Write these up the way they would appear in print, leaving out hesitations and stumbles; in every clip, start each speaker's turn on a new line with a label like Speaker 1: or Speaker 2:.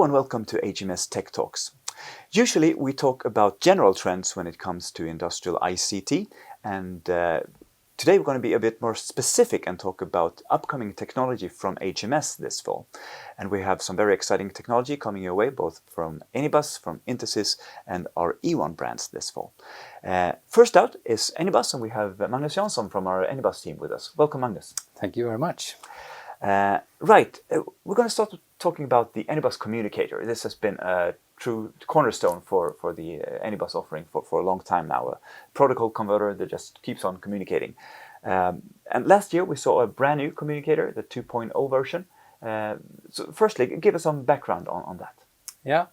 Speaker 1: Hello and welcome to HMS Tech Talks. Usually we talk about general trends when it comes to industrial ICT, and today we're going to be a bit more specific and talk about upcoming technology from HMS this fall. And we have some very exciting technology coming your way, both from Anybus, from Intersys, and our Ewon brands this fall. First out is Anybus, and we have Magnus Jansson from our Anybus team with us. Welcome, Magnus.
Speaker 2: Thank you very much.
Speaker 1: We're going to start talking about the Anybus Communicator. This has been a true cornerstone for the Anybus offering for a long time now. A protocol converter that just keeps on communicating. And last year we saw a brand new communicator, the 2.0 version. So firstly, give us some background on that.
Speaker 2: Yeah,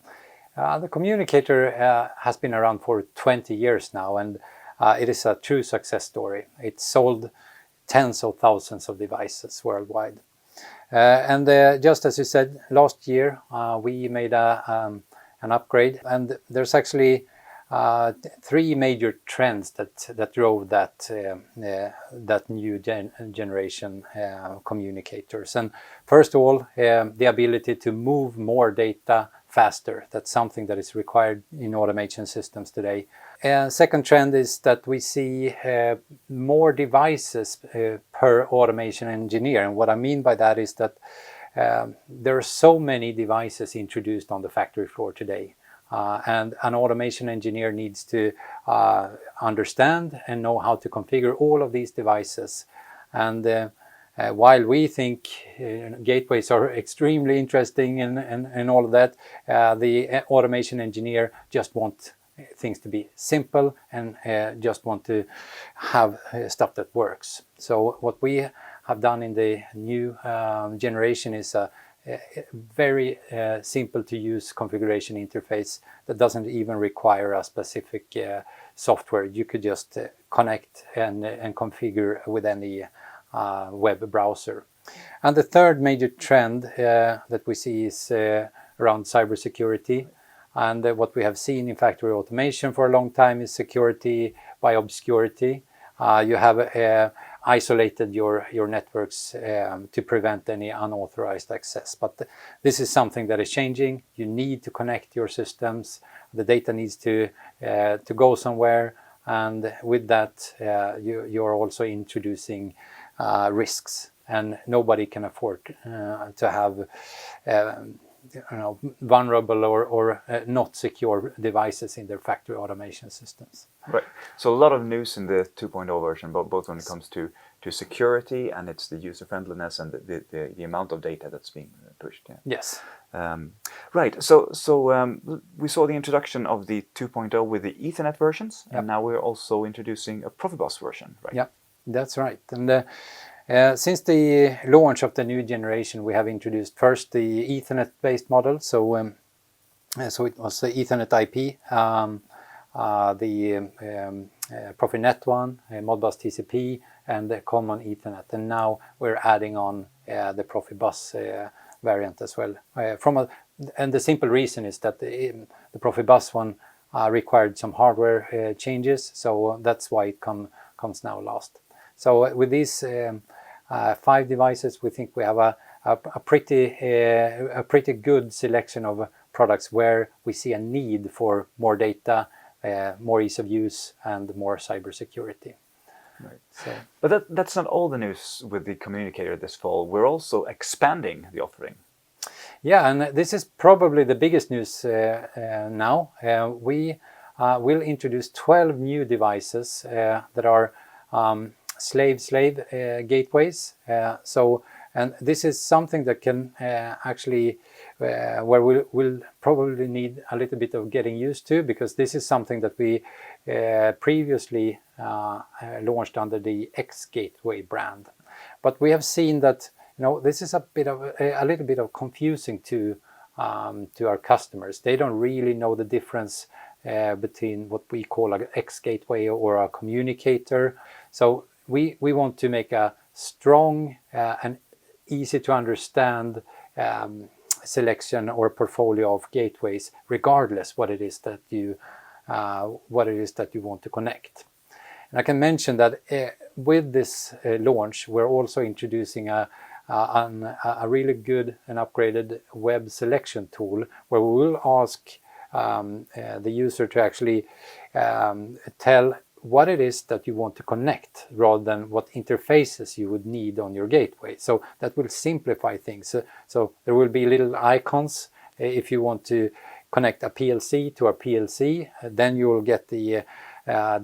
Speaker 2: the communicator has been around for 20 years now, and it is a true success story. It's sold tens of thousands of devices worldwide. And just as you said, last year we made an upgrade, and there's actually three major trends that drove that new generation communicators. And first of all, the ability to move more data faster. That's something that is required in automation systems today. Second trend is that we see more devices per automation engineer. And what I mean by that is that there are so many devices introduced on the factory floor today. And an automation engineer needs to understand and know how to configure all of these devices. And while we think gateways are extremely interesting and all of that, the automation engineer just wants things to be simple and just want to have stuff that works. So what we have done in the new generation is a very simple to use configuration interface that doesn't even require a specific software. You could just connect and configure with any web browser. And the third major trend that we see is around cybersecurity. And what we have seen in factory automation for a long time is security by obscurity. You have isolated your networks to prevent any unauthorized access. But this is something that is changing. You need to connect your systems. The data needs to go somewhere. And with that, you're also introducing risks. And nobody can afford to have vulnerable or not secure devices in their factory automation systems.
Speaker 1: Right. So a lot of news in the 2.0 version, both when it comes to security and it's the user friendliness and the amount of data that's being pushed. Yeah.
Speaker 2: Yes.
Speaker 1: Right. So we saw the introduction of the 2.0 with the Ethernet versions, and now we're also introducing a PROFIBUS version, right?
Speaker 2: Yeah, that's right. And since the launch of the new generation, we have introduced first the Ethernet-based model. So it was the Ethernet IP, the Profinet one, Modbus TCP, and the common Ethernet. And now we're adding on the Profibus variant as well. And the simple reason is that the Profibus one required some hardware changes, so that's why it comes now last. So with these 5 devices, we think we have a pretty good selection of products where we see a need for more data, more ease of use, and more cybersecurity.
Speaker 1: Right. So. But that's not all the news with the communicator this fall. We're also expanding the offering.
Speaker 2: Yeah, and this is probably the biggest news now. We will introduce 12 new devices that are slave gateways. And this is something that can actually, where we'll probably need a little bit of getting used to, because this is something that we previously launched under the X Gateway brand. But we have seen that this is a little bit of confusing to our customers. They don't really know the difference between what we call an X Gateway or a communicator. So we want to make a strong and easy to understand selection or portfolio of gateways, regardless what it is that you want to connect. And I can mention that with this launch, we're also introducing a a really good and upgraded web selection tool where we will ask the user to actually tell what it is that you want to connect rather than what interfaces you would need on your gateway. So that will simplify things. So there will be little icons if you want to connect a PLC to a PLC. Then you will get the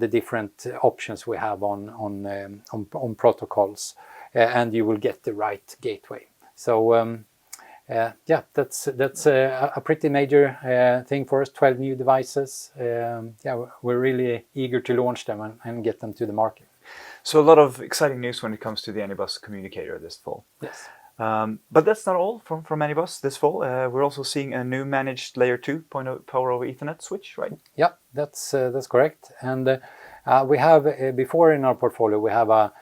Speaker 2: different options we have on protocols, and you will get the right gateway. So yeah, that's a pretty major thing for us. 12 new devices. Yeah, we're really eager to launch them and get them to the market.
Speaker 1: So a lot of exciting news when it comes to the Anybus Communicator this fall.
Speaker 2: Yes.
Speaker 1: But that's not all from Anybus this fall. We're also seeing a new managed Layer 2 Power over Ethernet switch, right?
Speaker 2: Yeah, that's correct. And we have before in our portfolio we have a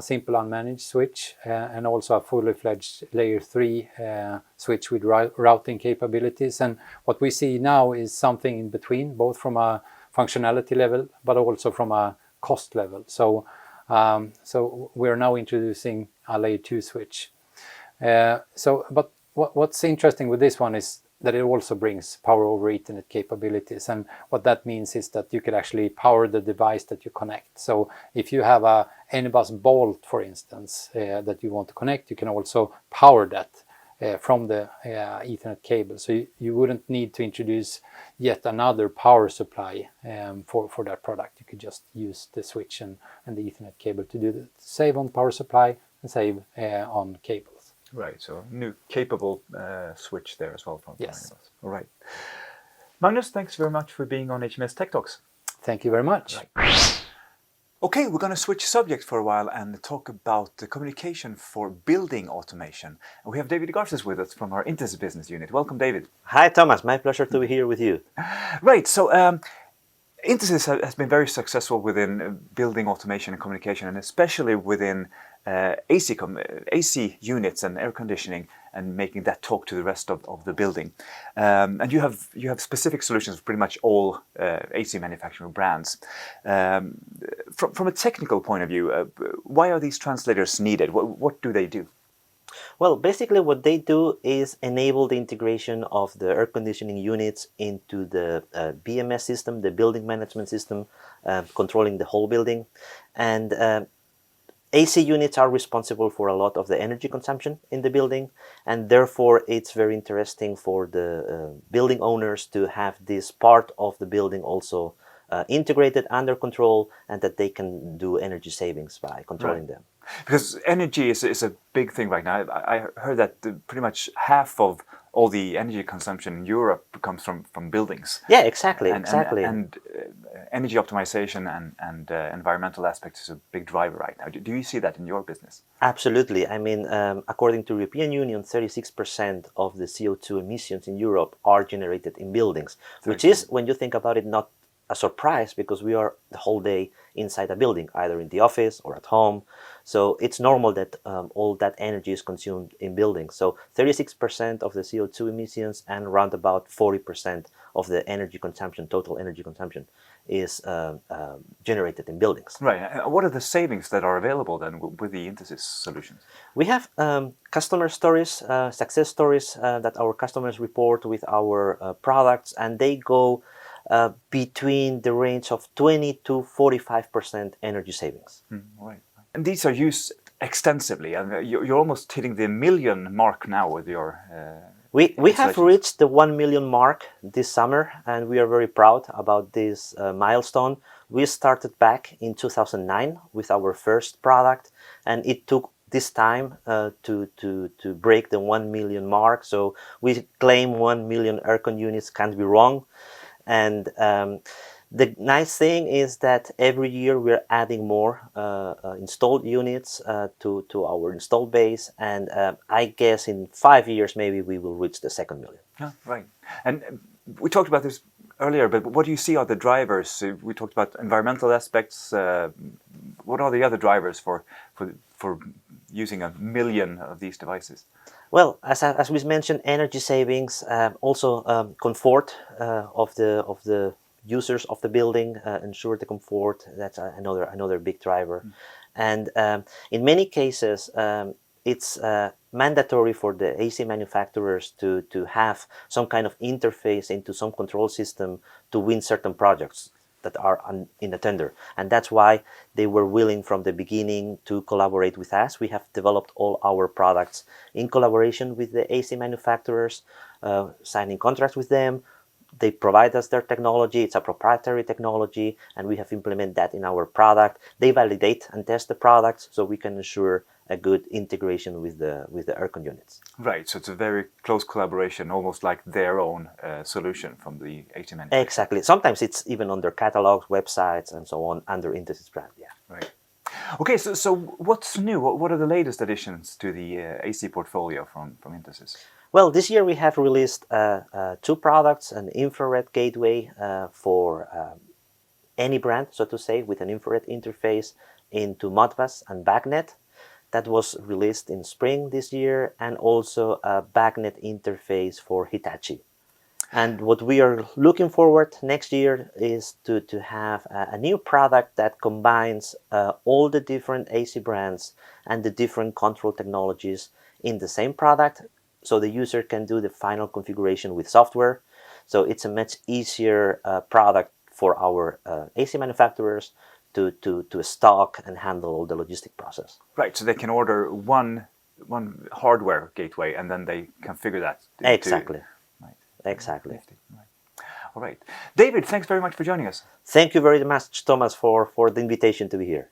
Speaker 2: simple unmanaged switch and also a fully fledged Layer 3 switch with routing capabilities. And what we see now is something in between, both from a functionality level but also from a cost level. So so we're now introducing a Layer 2 switch. But what's interesting with this one is that it also brings power over Ethernet capabilities, and what that means is that you could actually power the device that you connect. So if you have a Anybus Bolt, for instance, that you want to connect, you can also power that from the Ethernet cable. So you wouldn't need to introduce yet another power supply for that product. You could just use the switch and the Ethernet cable to do save on power supply and save on cables.
Speaker 1: Right, so new capable switch there as well from
Speaker 2: Yes.
Speaker 1: Anybus. All right. Magnus, thanks very much for being on HMS Tech Talks.
Speaker 2: Thank you very much.
Speaker 1: Right. Okay, we're going to switch subject for a while and talk about the communication for building automation. And we have David Garcés with us from our Intis business unit. Welcome, David.
Speaker 3: Hi, Thomas. My pleasure to be here with you.
Speaker 1: Right, so Intis has been very successful within building automation and communication, and especially within AC units and air conditioning, and making that talk to the rest of the building. And you have specific solutions for pretty much all AC manufacturing brands. From a technical point of view, why are these translators needed? What do they do?
Speaker 3: Well, basically what they do is enable the integration of the air conditioning units into the BMS system, the building management system, controlling the whole building. And AC units are responsible for a lot of the energy consumption in the building, and therefore it's very interesting for the building owners to have this part of the building also integrated under control, and that they can do energy savings by controlling them.
Speaker 1: Because energy is a big thing right now. I heard that pretty much half of all the energy consumption in Europe comes from buildings.
Speaker 3: Yeah, exactly,
Speaker 1: and energy optimization and environmental aspects is a big driver right now. Do you see that in your business?
Speaker 3: Absolutely. I mean, according to European Union, 36% of the CO2 emissions in Europe are generated in buildings, which is, when you think about it, not a surprise, because we are the whole day inside a building, either in the office or at home. So it's normal that all that energy is consumed in buildings. So 36% of the CO2 emissions and around about 40% of the energy consumption, total energy consumption, is generated in buildings.
Speaker 1: Right. What are the savings that are available then with the Intersys solutions?
Speaker 3: We have customer stories, success stories that our customers report with our products, and they go between the range of 20 to 45% energy savings.
Speaker 1: Right. And these are used extensively, and you're almost hitting the 1 million mark now with your
Speaker 3: We have reached the 1 million mark this summer, and we are very proud about this milestone. We started back in 2009 with our first product, and it took this time to break the 1 million mark. So we claim 1 million aircon units, can't be wrong. And the nice thing is that every year we're adding more installed units to our installed base, and I guess in 5 years maybe we will reach the 2 million.
Speaker 1: Yeah, right. And we talked about this earlier, but what do you see are the drivers? We talked about environmental aspects. What are the other drivers for using 1 million of these devices?
Speaker 3: Well, as we mentioned, energy savings, also comfort of the users of the building, ensure the comfort. That's another big driver. And in many cases, it's mandatory for the AC manufacturers to have some kind of interface into some control system to win certain projects that are in the tender. And that's why they were willing from the beginning to collaborate with us. We have developed all our products in collaboration with the AC manufacturers, signing contracts with them. They provide us their technology. It's a proprietary technology, and we have implemented that in our product. They validate and test the products so we can ensure a good integration with the aircon units.
Speaker 1: Right, so it's a very close collaboration, almost like their own solution from the HMS.
Speaker 3: Exactly. Sometimes it's even on their catalogs, websites, and so on, under Intesis brand. Yeah.
Speaker 1: Right. Okay, so what's new? What are the latest additions to the AC portfolio from Intesis?
Speaker 3: Well, this year we have released two products: an infrared gateway for any brand, so to say, with an infrared interface into Modbus and BACnet. That was released in spring this year, and also a BACnet interface for Hitachi. And what we are looking forward next year is to have a new product that combines all the different AC brands and the different control technologies in the same product, so the user can do the final configuration with software. So it's a much easier product for our AC manufacturers to stock and handle all the logistic process.
Speaker 1: Right, so they can order one hardware gateway and then they configure that.
Speaker 3: Exactly.
Speaker 1: Right.
Speaker 3: Exactly.
Speaker 1: Right. All right. David, thanks very much for joining us.
Speaker 3: Thank you very much, Thomas, for the invitation to be here.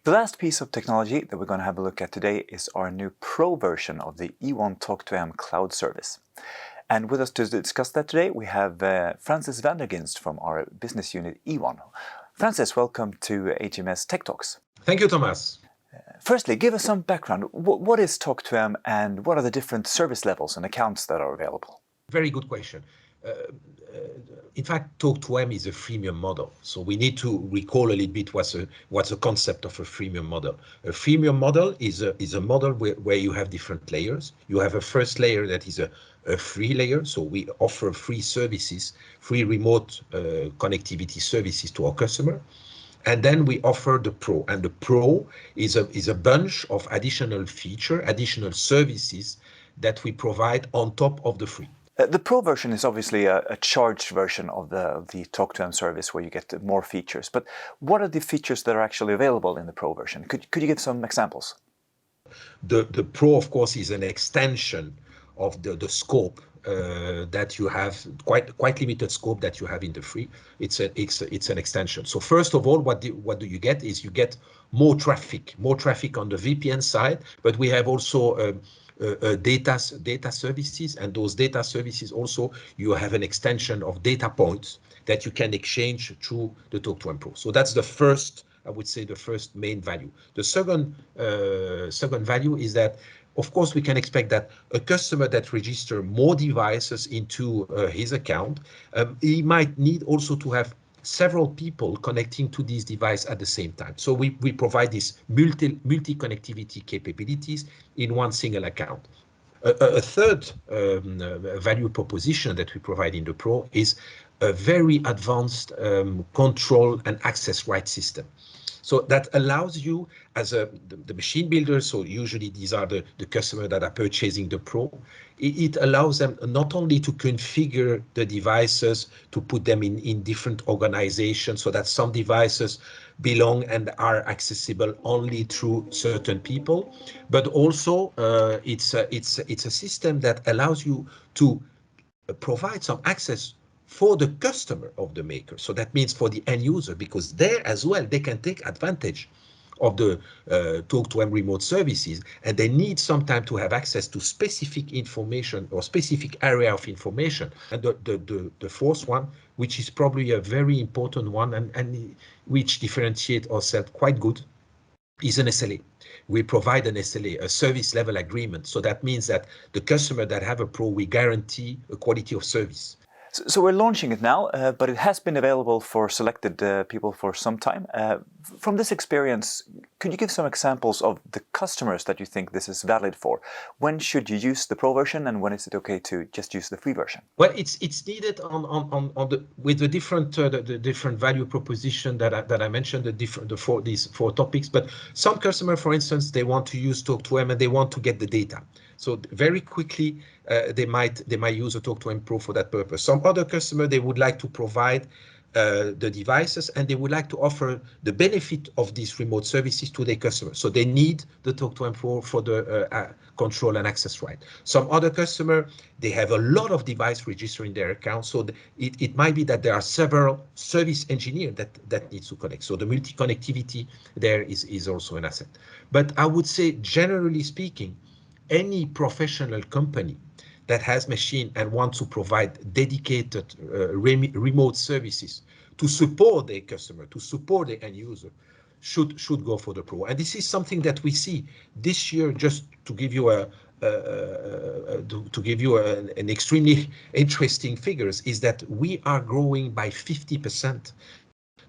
Speaker 1: The last piece of technology that we're going to have a look at today is our new Pro version of the Ewon Talk2M cloud service. And with us to discuss that today, we have Francis VanderGhinst from our business unit Ewon. Francis, welcome to HMS TechTalks.
Speaker 4: Thank you, Thomas.
Speaker 1: Firstly, give us some background. What is Talk2M and what are the different service levels and accounts that are available?
Speaker 4: Very good question. In fact, Talk2M is a freemium model. So we need to recall a little bit what's the concept of a freemium model. A freemium model is a model where you have different layers. You have a first layer that is a free layer. So we offer free services, free remote connectivity services to our customer. And then we offer the Pro, and the Pro is a bunch of additional feature, additional services that we provide on top of the free.
Speaker 1: The Pro version is obviously a charged version of the Talk2M service where you get more features. But what are the features that are actually available in the Pro version? Could you give some examples?
Speaker 4: The Pro, of course, is an extension of the scope that you have, quite limited scope that you have in the free. It's an extension. So first of all, what do you get is you get more traffic on the VPN side, but we have also data services, and those data services also, you have an extension of data points that you can exchange through the Talk2m Pro. So that's the first, I would say, the first main value. The second value is that, of course, we can expect that a customer that registers more devices into his account, he might need also to have several people connecting to this device at the same time. So we provide these multi-connectivity capabilities in one single account. A third value proposition that we provide in the Pro is a very advanced control and access right system. So that allows you as the machine builder, so usually these are the customers that are purchasing the Pro, it allows them not only to configure the devices, to put them in different organizations so that some devices belong and are accessible only through certain people, but also it's a system that allows you to provide some access for the customer of the maker. So that means for the end user, because there as well, they can take advantage of the Talk2m remote services, and they need some time to have access to specific information or specific area of information. And the fourth one, which is probably a very important one and which differentiates ourselves quite good, is an SLA. We provide an SLA, a service level agreement. So that means that the customer that have a Pro, we guarantee a quality of service.
Speaker 1: So we're launching it now, but it has been available for selected people for some time. From this experience, could you give some examples of the customers that you think this is valid for? When should you use the Pro version, and when is it okay to just use the free version?
Speaker 4: Well, it's needed with the different value proposition that I mentioned, these four topics. But some customer, for instance, they want to use Talk2m and they want to get the data. So very quickly, they might use a Talk2m Pro for that purpose. Some other customer, they would like to provide the devices, and they would like to offer the benefit of these remote services to their customers. So they need the Talk2m Pro for the control and access right. Some other customer, they have a lot of device registering their account. So it might be that there are several service engineers that needs to connect. So the multi-connectivity there is also an asset. But I would say, generally speaking, any professional company that has machine and wants to provide dedicated remote services to support their customer, to support the end user, should go for the Pro. And this is something that we see this year. Just to give you an extremely interesting figures, is that we are growing by 50%.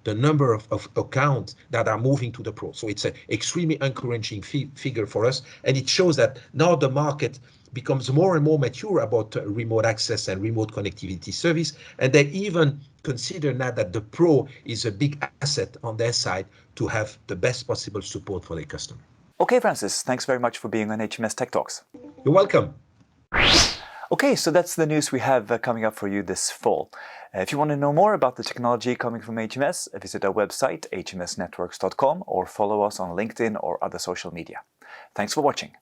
Speaker 4: The number of accounts that are moving to the Pro. So it's an extremely encouraging figure for us. And it shows that now the market becomes more and more mature about remote access and remote connectivity service. And they even consider now that the Pro is a big asset on their side to have the best possible support for their customer.
Speaker 1: Okay, Francis, thanks very much for being on HMS Tech Talks.
Speaker 4: You're welcome.
Speaker 1: Okay, so that's the news we have coming up for you this fall. If you want to know more about the technology coming from HMS, visit our website, hmsnetworks.com, or follow us on LinkedIn or other social media. Thanks for watching.